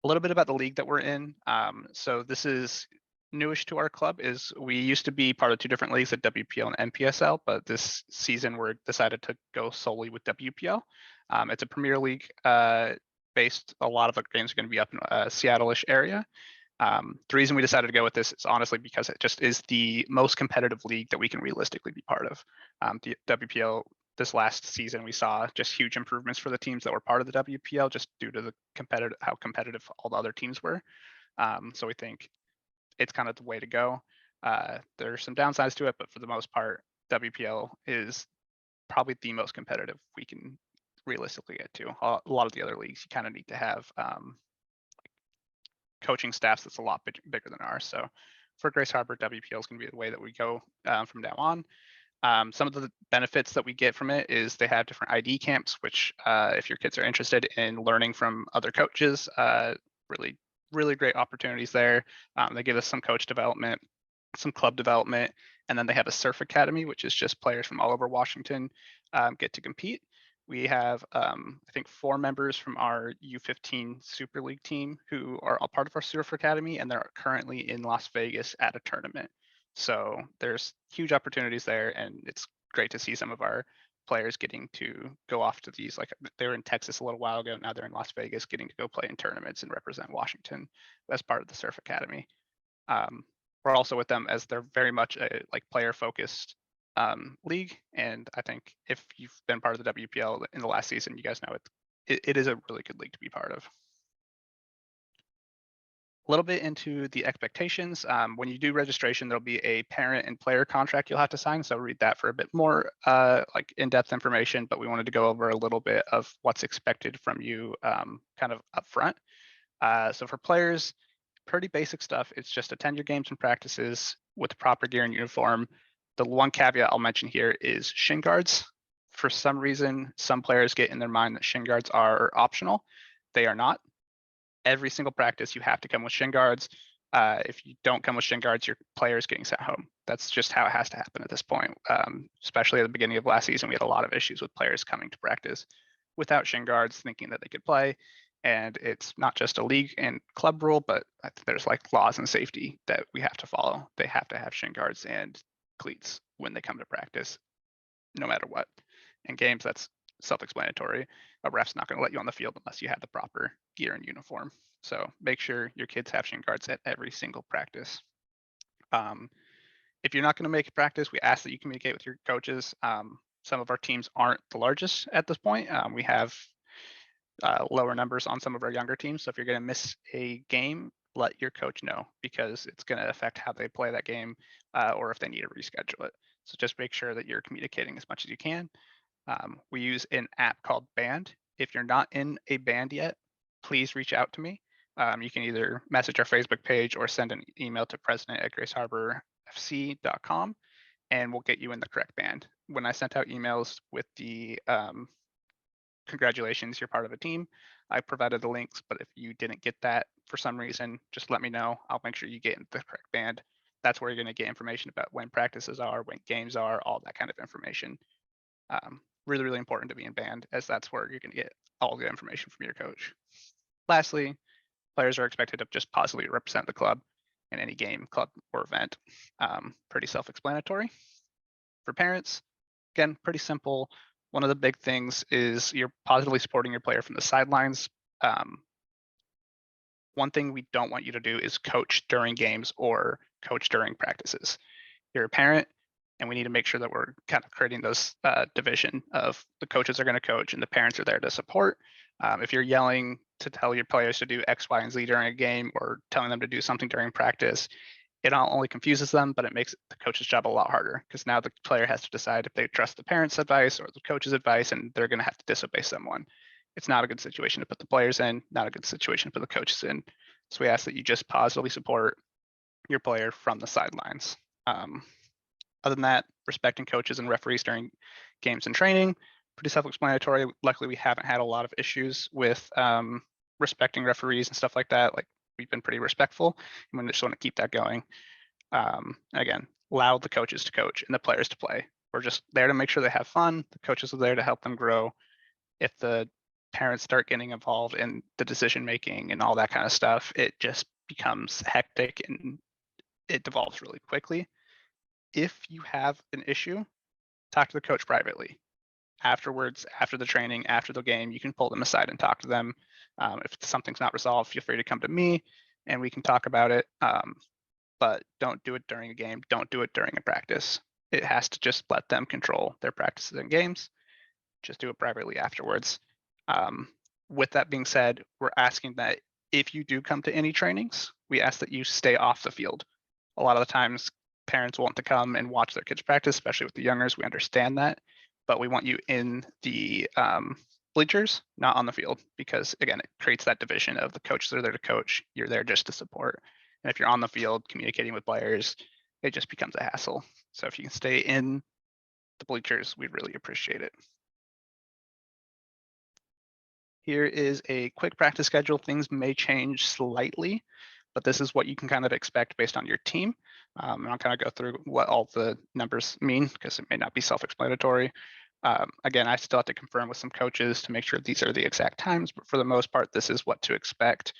A little bit about the league that we're in. So this is newish to our club. Is we used to be part of two different leagues, at WPL and NPSL, but this season we're decided to go solely with WPL. It's a Premier League based. A lot of the games are going to be up in Seattle-ish area. The reason we decided to go with this is honestly because it just is the most competitive league that we can realistically be part of. The WPL this last season, we saw just huge improvements for the teams that were part of the WPL, just due to the how competitive all the other teams were. So we think it's kind of the way to go. There's some downsides to it, but for the most part, WPL is probably the most competitive we can realistically get to. A lot of the other leagues, you kind of need to have coaching staffs that's a lot bigger than ours. So for Grace Harbor, WPL is going to be the way that we go from now on. Some of the benefits that we get from it is they have different ID camps, which if your kids are interested in learning from other coaches, really great opportunities there. They give us some coach development, some club development, and then they have a surf academy, which is just players from all over Washington get to compete. We have, I think, 4 members from our U15 Super League team who are all part of our surf academy, and they're currently in Las Vegas at a tournament. So there's huge opportunities there, and it's great to see some of our players getting to go off to these, like they were in Texas a little while ago, now they're in Las Vegas getting to go play in tournaments and represent Washington as part of the Surf Academy. We're also with them as they're very much a player focused league, and I think if you've been part of the WPL in the last season, you guys know it is a really good league to be part of. A little bit into the expectations. When you do registration, there'll be a parent and player contract you'll have to sign. So read that for a bit more in-depth information, but we wanted to go over a little bit of what's expected from you kind of upfront. So for players, pretty basic stuff. It's just attend your games and practices with proper gear and uniform. The one caveat I'll mention here is shin guards. For some reason, some players get in their mind that shin guards are optional. They are not. Every single practice you have to come with shin guards. If you don't come with shin guards, your player is getting sent home. That's just how it has to happen at this point. Especially at the beginning of last season, we had a lot of issues with players coming to practice without shin guards, thinking that they could play. And it's not just a league and club rule, but I think there's laws and safety that we have to follow. They have to have shin guards and cleats when they come to practice, no matter what. In games, that's self-explanatory. A ref's not going to let you on the field unless you have the proper gear and uniform. So make sure your kids have shin guards at every single practice. If you're not going to make a practice, we ask that you communicate with your coaches. Some of our teams aren't the largest at this point. We have lower numbers on some of our younger teams. So if you're going to miss a game, let your coach know, because it's going to affect how they play that game or if they need to reschedule it. So just make sure that you're communicating as much as you can. We use an app called Band. If you're not in a band yet, please reach out to me. You can either message our Facebook page or send an email to president@graceharborfc.com, and we'll get you in the correct band. When I sent out emails with the congratulations, you're part of a team, I provided the links, but if you didn't get that for some reason, just let me know. I'll make sure you get in the correct band. That's where you're going to get information about when practices are, when games are, all that kind of information. Really important to be in band, as that's where you're going to get all the information from your coach. Lastly, players are expected to just positively represent the club in any game, club, or event. Pretty self-explanatory. For parents, again, pretty simple. One of the big things is you're positively supporting your player from the sidelines. One thing we don't want you to do is coach during games or coach during practices. You're a parent, and we need to make sure that we're kind of creating those division of the coaches are going to coach and the parents are there to support. If you're yelling to tell your players to do X, Y, and Z during a game, or telling them to do something during practice, it not only confuses them, but it makes the coach's job a lot harder, because now the player has to decide if they trust the parents' advice or the coach's advice, and they're going to have to disobey someone. It's not a good situation to put the players in, not a good situation to put the coaches in. So we ask that you just positively support your player from the sidelines. Other than that, respecting coaches and referees during games and training, pretty self-explanatory. Luckily, we haven't had a lot of issues with respecting referees and stuff like that. We've been pretty respectful, and we just want to keep that going. Again, allow the coaches to coach and the players to play. We're just there to make sure they have fun. The coaches are there to help them grow. If the parents start getting involved in the decision making and all that kind of stuff, it just becomes hectic and it devolves really quickly. If you have an issue, talk to the coach privately. Afterwards, after the training, after the game, you can pull them aside and talk to them. If something's not resolved, feel free to come to me and we can talk about it. But don't do it during a game. Don't do it during a practice. It has to just let them control their practices and games. Just do it privately afterwards. With that being said, we're asking that if you do come to any trainings, we ask that you stay off the field. A lot of the times parents want to come and watch their kids practice, especially with the youngers. We understand that, but we want you in the bleachers, not on the field, because again, it creates that division of the coaches are there to coach, you're there just to support. And if you're on the field communicating with players, it just becomes a hassle. So if you can stay in the bleachers, we'd really appreciate it. Here is a quick practice schedule. Things may change slightly, but this is what you can kind of expect based on your team. And I'll kind of go through what all the numbers mean because it may not be self-explanatory. Again, I still have to confirm with some coaches to make sure these are the exact times, but for the most part, this is what to expect.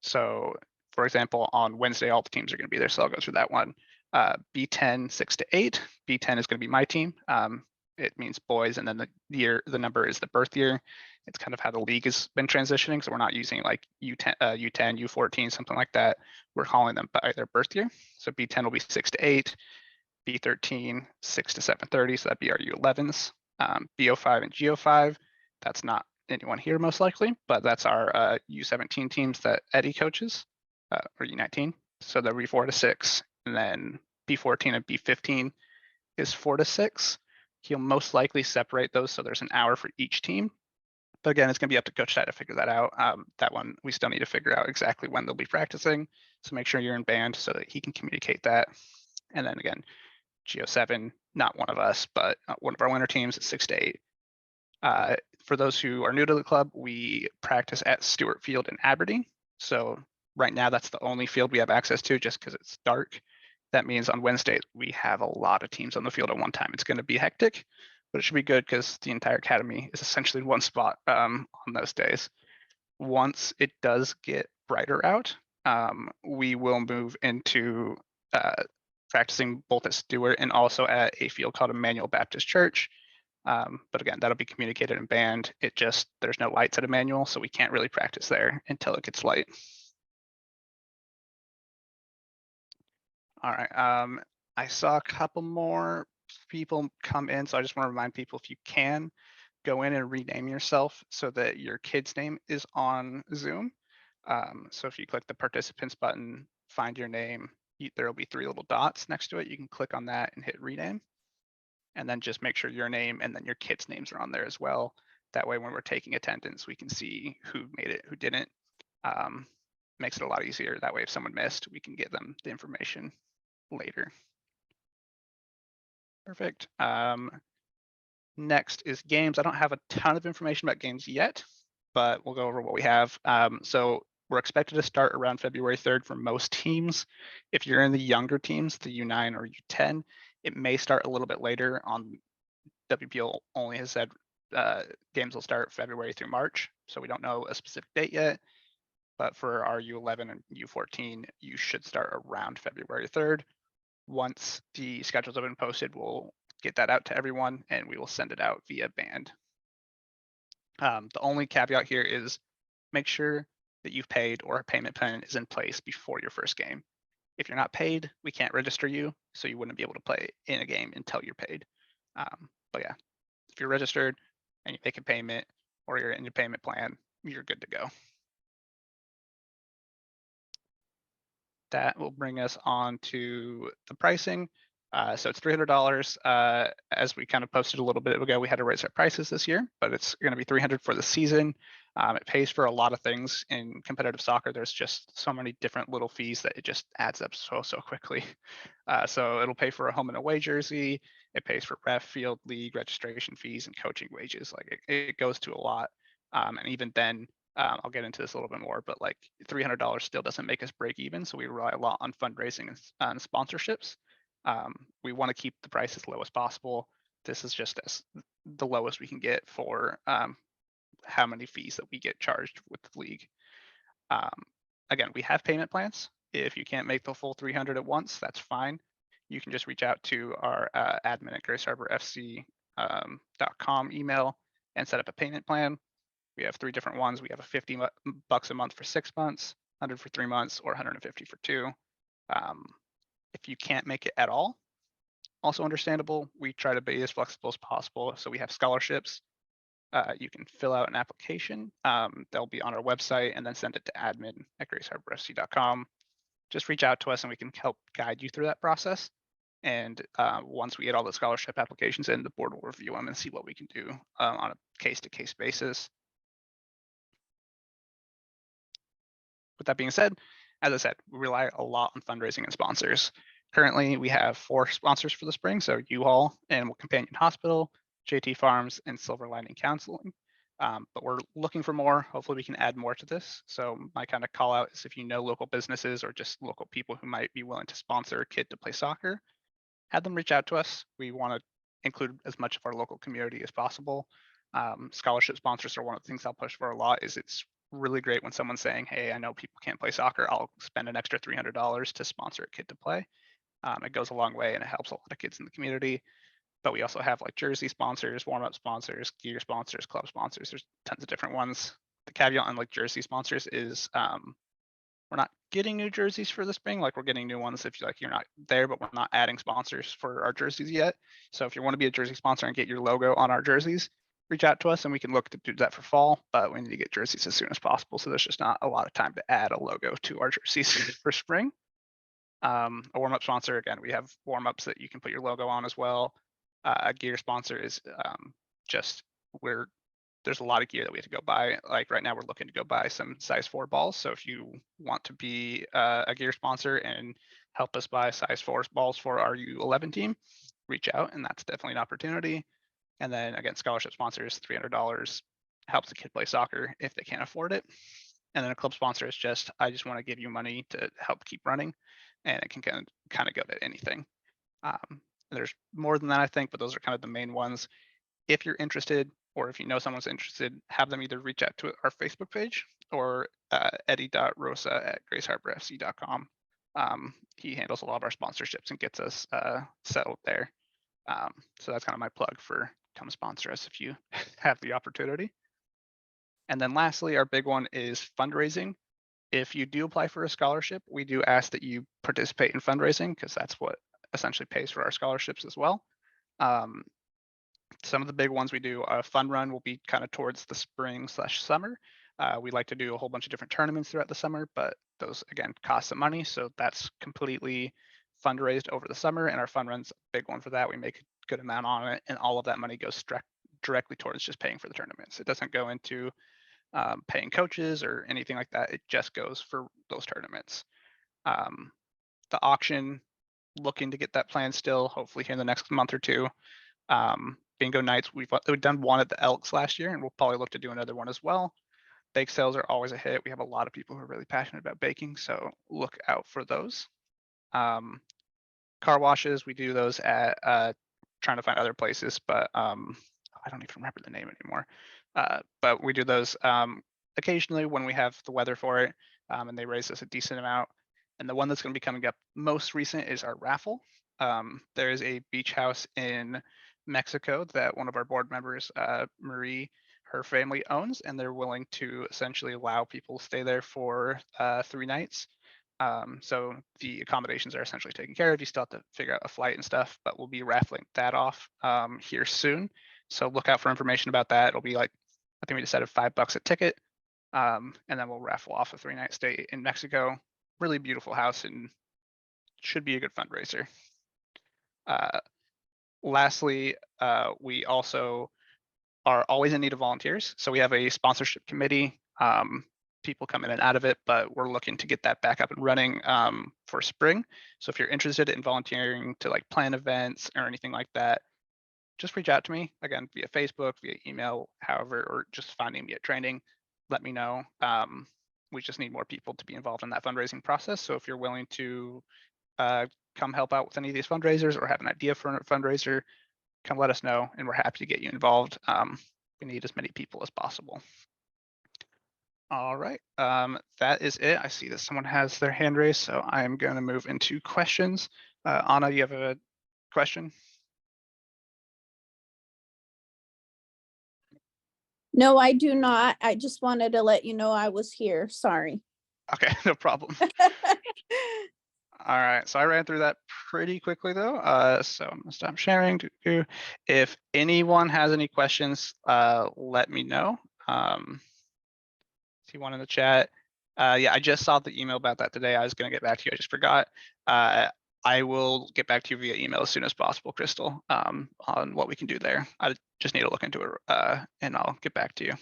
So for example, on Wednesday, all the teams are going to be there, so I'll go through that one. B10, 6 to 8. B10 is going to be my team. It means boys, and then the number is the birth year. It's kind of how the league has been transitioning. So we're not using like U10, U14, something like that. We're calling them by their birth year. So B10 will be 6 to 8, B13, 6 to 7:30. So that'd be our U11s. BO5 and GO5, that's not anyone here most likely, but that's our U17 teams that Eddie coaches, or U19. So they'll be 4 to 6, and then B14 and B15 is 4 to 6. He'll most likely separate those so there's an hour for each team. But again, it's going to be up to Coach Ty to figure that out. That one, we still need to figure out exactly when they'll be practicing. So make sure you're in band so that he can communicate that. And then again, GO7, not one of us, but one of our winter teams is 6 to 8. For those who are new to the club, we practice at Stewart Field in Aberdeen. So right now, that's the only field we have access to just because it's dark. That means on Wednesday, we have a lot of teams on the field at one time. It's going to be hectic, but it should be good because the entire academy is essentially in one spot on those days. Once it does get brighter out, we will move into practicing both at Stewart and also at a field called Emmanuel Baptist Church. But again, that'll be communicated in band. There's no lights at Emmanuel, so we can't really practice there until it gets light. All right, I saw a couple more people come in, so I just want to remind people, if you can, go in and rename yourself so that your kid's name is on Zoom. So if you click the participants button, find your name, there will be 3 little dots next to it. You can click on that and hit rename. And then just make sure your name and then your kids' names are on there as well. That way, when we're taking attendance, we can see who made it, who didn't. Makes it a lot easier. That way, if someone missed, we can give them the information later. Perfect. Next is games. I don't have a ton of information about games yet, but we'll go over what we have. So we're expected to start around February 3rd for most teams. If you're in the younger teams, the U9 or U10, it may start a little bit later. On WPL only has said games will start February through March, so we don't know a specific date yet. But for our U11 and U14, you should start around February 3rd. Once the schedules have been posted, we'll get that out to everyone and we will send it out via band. The only caveat here is make sure that you've paid or a payment plan is in place before your first game. If you're not paid, we can't register you, so you wouldn't be able to play in a game until you're paid. But yeah, if you're registered and you make a payment or you're in your payment plan, you're good to go. That will bring us on to the pricing. So it's $300. As we kind of posted a little bit ago, we had to raise our prices this year, but it's going to be $300 for the season. It pays for a lot of things in competitive soccer. There's just so many different little fees that it just adds up so quickly. So it'll pay for a home and away jersey. It pays for ref, field, league registration fees, and coaching wages. Like it goes to a lot. And even then, I'll get into this a little bit more, but like $300 still doesn't make us break even. So we rely a lot on fundraising and sponsorships. We want to keep the price as low as possible. This is just the lowest we can get for how many fees that we get charged with the league. Again, we have payment plans. If you can't make the full 300 at once, that's fine. You can just reach out to our admin at GraceHarborFC.com email and set up a payment plan. We have 3 different ones. We have a $50 a month for 6 months, 100 for 3 months, or 150 for 2. If you can't make it at all, also understandable. We try to be as flexible as possible. So we have scholarships. You can fill out an application. They'll be on our website, and then send it to admin at GraceHarborFC.com. Just reach out to us and we can help guide you through that process. And once we get all the scholarship applications in, the board will review them and see what we can do on a case-to-case basis. With that being said, as I said, we rely a lot on fundraising and sponsors. Currently, we have 4 sponsors for the spring, so U-Haul, Animal Companion Hospital, JT Farms, and Silver Lining Counseling. But we're looking for more. Hopefully we can add more to this. So my kind of call out is if you know local businesses or just local people who might be willing to sponsor a kid to play soccer, have them reach out to us. We want to include as much of our local community as possible. Scholarship sponsors are one of the things I'll push for a lot. Is it's really great when someone's saying, hey, I know people can't play soccer. I'll spend an extra $300 to sponsor a kid to play. It goes a long way and it helps a lot of kids in the community. But we also have like jersey sponsors, warm-up sponsors, gear sponsors, club sponsors. There's tons of different ones. The caveat on like jersey sponsors is we're not getting new jerseys for the spring. Like we're getting new ones if you're not there, but we're not adding sponsors for our jerseys yet. So if you want to be a jersey sponsor and get your logo on our jerseys, reach out to us and we can look to do that for fall. But we need to get jerseys as soon as possible. So there's just not a lot of time to add a logo to our jerseys for spring. A warm-up sponsor, again, we have warm-ups that you can put your logo on as well. A gear sponsor is just where there's a lot of gear that we have to go buy. Like right now, we're looking to go buy some size 4 balls. So if you want to be a gear sponsor and help us buy size 4 balls for our U11 team, reach out, and that's definitely an opportunity. And then again, scholarship sponsors, $300 helps the kid play soccer if they can't afford it. And then a club sponsor is just, I just want to give you money to help keep running, and it can kind of go to anything. There's more than that, I think, but those are kind of the main ones. If you're interested, or if you know someone's interested, have them either reach out to our Facebook page or eddie.rosa@graceharborfc.com. He handles a lot of our sponsorships and gets us settled there. So that's kind of my plug for come sponsor us if you have the opportunity. And then lastly, our big one is fundraising. If you do apply for a scholarship, we do ask that you participate in fundraising because that's what essentially pays for our scholarships as well. Some of the big ones we do, a fun run will be kind of towards the spring/summer. We like to do a whole bunch of different tournaments throughout the summer, but those again cost some money. So that's completely fundraised over the summer, and our fun run's a big one for that. We make a good amount on it, and all of that money goes directly towards just paying for the tournaments. It doesn't go into paying coaches or anything like that. It just goes for those tournaments. The auction, looking to get that plan still, hopefully here in the next month or two. Bingo nights, we've done one at the Elks last year, and we'll probably look to do another one as well. Bake sales are always a hit. We have a lot of people who are really passionate about baking, so look out for those. Car washes, we do those at trying to find other places, but I don't even remember the name anymore. But we do those occasionally when we have the weather for it, and they raise us a decent amount. And the one that's going to be coming up most recent is our raffle. There is a beach house in Mexico that one of our board members, Marie, her family owns, and they're willing to essentially allow people to stay there for 3 nights. So the accommodations are essentially taken care of. You still have to figure out a flight and stuff, but we'll be raffling that off here soon. So look out for information about that. It'll be like, I think we decided $5 a ticket, and then we'll raffle off a 3-night stay in Mexico. Really beautiful house and should be a good fundraiser. Lastly, we also are always in need of volunteers. So we have a sponsorship committee. People come in and out of it, but we're looking to get that back up and running for spring. So if you're interested in volunteering to like plan events or anything like that, just reach out to me, again, via Facebook, via email, however, or just finding me at training, let me know. We just need more people to be involved in that fundraising process. So if you're willing to come help out with any of these fundraisers or have an idea for a fundraiser, come let us know and we're happy to get you involved. We need as many people as possible. All right, that is it. I see that someone has their hand raised, so I am going to move into questions. Anna, you have a question? No, I do not. I just wanted to let you know I was here. Sorry. Okay, no problem. All right, so I ran through that pretty quickly though. So I'm gonna stop sharing. If anyone has any questions, let me know. See one in the chat. Yeah, I just saw the email about that today. I was gonna get back to you. I just forgot. I will get back to you via email as soon as possible, Crystal, on what we can do there. I just need to look into it, and I'll get back to you.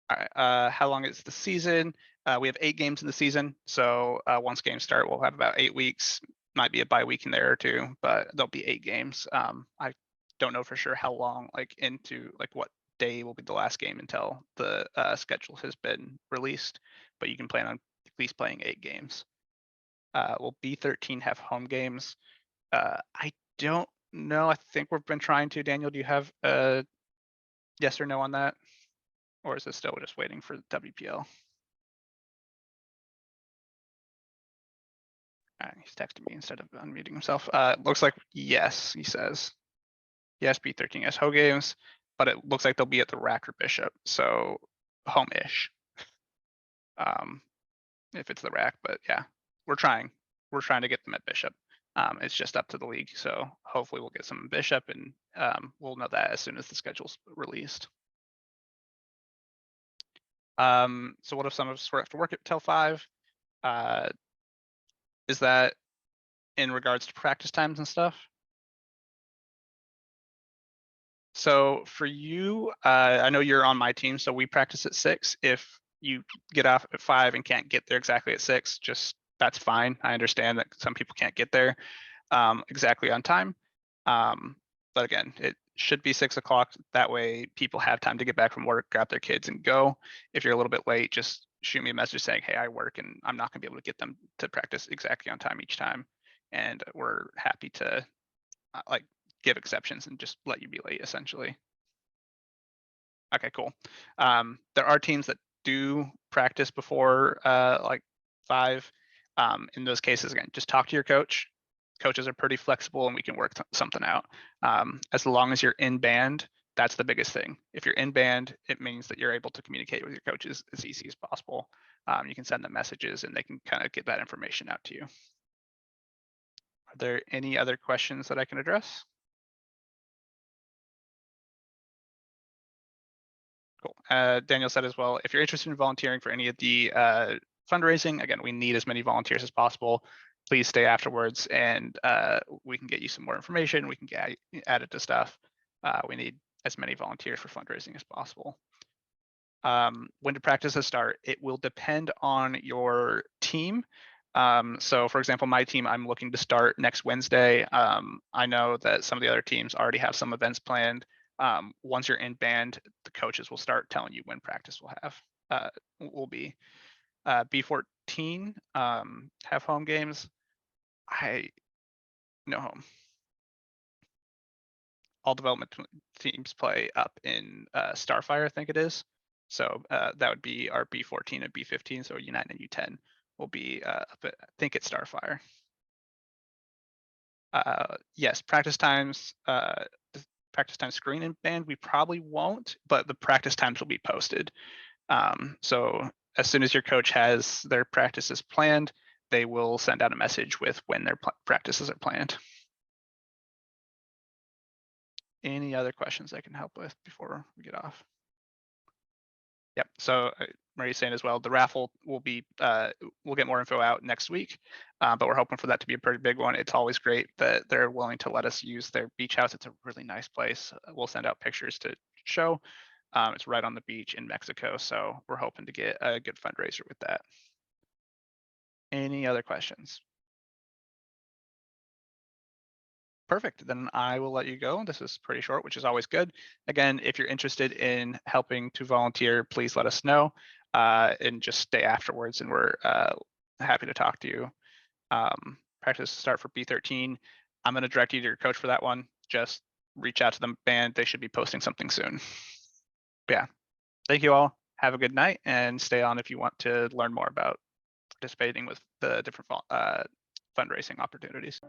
All right, how long is the season? We have 8 games in the season, so once games start, we'll have about 8 weeks. Might be a bye week in there or two, but there'll be 8 games. I don't know for sure how long, like into like what day will be the last game until the schedule has been released, but you can plan on at least playing 8 games. Will B13 have home games? I don't know. I think we've been trying to. Daniel, do you have a yes or no on that? Or is it still just waiting for the WPL? He's texting me instead of unmuting himself. Looks like yes, he says. Yes, B13 has home games, but it looks like they'll be at the Rack or Bishop, so home-ish. If it's the Rack, but yeah, we're trying. We're trying to get them at Bishop. It's just up to the league, so hopefully we'll get some in Bishop, and we'll know that as soon as the schedule's released. So what if some of us have to work at till 5? Is that in regards to practice times and stuff? So for you, I know you're on my team, so we practice at 6. If you get off at 5 and can't get there exactly at 6, just that's fine. I understand that some people can't get there exactly on time. But again, it should be 6 o'clock. That way people have time to get back from work, grab their kids and go. If you're a little bit late, just shoot me a message saying, hey, I work and I'm not gonna be able to get them to practice exactly on time each time. And we're happy to like give exceptions and just let you be late essentially. Okay, cool. There are teams that do practice before like 5. In those cases, again, just talk to your coach. Coaches are pretty flexible and we can work something out. As long as you're in band, that's the biggest thing. If you're in band, it means that you're able to communicate with your coaches as easy as possible. You can send them messages and they can kind of get that information out to you. Are there any other questions that I can address? Cool. Daniel said as well, if you're interested in volunteering for any of the fundraising, again, we need as many volunteers as possible. Please stay afterwards and we can get you some more information. We can get added to stuff. We need as many volunteers for fundraising as possible. When do practices start? It will depend on your team. So for example, my team, I'm looking to start next Wednesday. I know that some of the other teams already have some events planned. Once you're in band, the coaches will start telling you when practice will be. B14 have home games. No home. All development teams play up in Starfire, I think it is. So that would be our B14 and B15. So U9 and U10 will be up at, I think it's Starfire. Yes, practice times screen in band, we probably won't, but the practice times will be posted. So as soon as your coach has their practices planned, they will send out a message with when their practices are planned. Any other questions I can help with before we get off? Yep. So Marie's saying as well, the raffle will be, we'll get more info out next week, but we're hoping for that to be a pretty big one. It's always great that they're willing to let us use their beach house. It's a really nice place. We'll send out pictures to show. It's right on the beach in Mexico. So we're hoping to get a good fundraiser with that. Any other questions? Perfect, then I will let you go. This is pretty short, which is always good. Again, if you're interested in helping to volunteer, please let us know and just stay afterwards and we're happy to talk to you. Practice start for B13. I'm gonna direct you to your coach for that one. Just reach out to the band. They should be posting something soon. Yeah. Thank you all. Have a good night and stay on if you want to learn more about participating with the different fundraising opportunities.